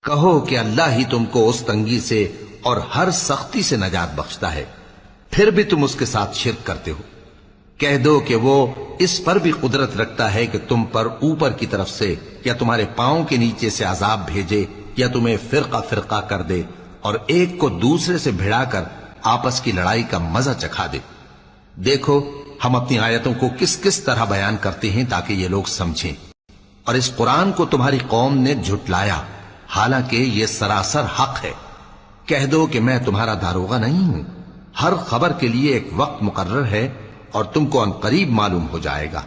कहो कि अल्लाह ही तुमको उस तंगी से और हर सख्ती से नजात बख्शता है, फिर भी तुम उसके साथ शिर्क करते हो। कह दो कि वो इस पर भी कुदरत रखता है कि तुम पर ऊपर की तरफ से या तुम्हारे पांव के नीचे से अजाब भेजे या तुम्हें फिरका फिरका कर दे और एक को दूसरे से भिड़ाकर आपस की लड़ाई का मजा चखा दे। देखो हम अपनी आयतों को किस किस तरह बयान करते हैं ताकि ये लोग समझें। और इस कुरान को तुम्हारी कौम ने झुटलाया, हालांकि ये सरासर हक है। कह दो कि मैं तुम्हारा दारोगा नहीं हूं। हर खबर के लिए एक वक्त मुकर्रर है और तुमको अनकरीब मालूम हो जाएगा।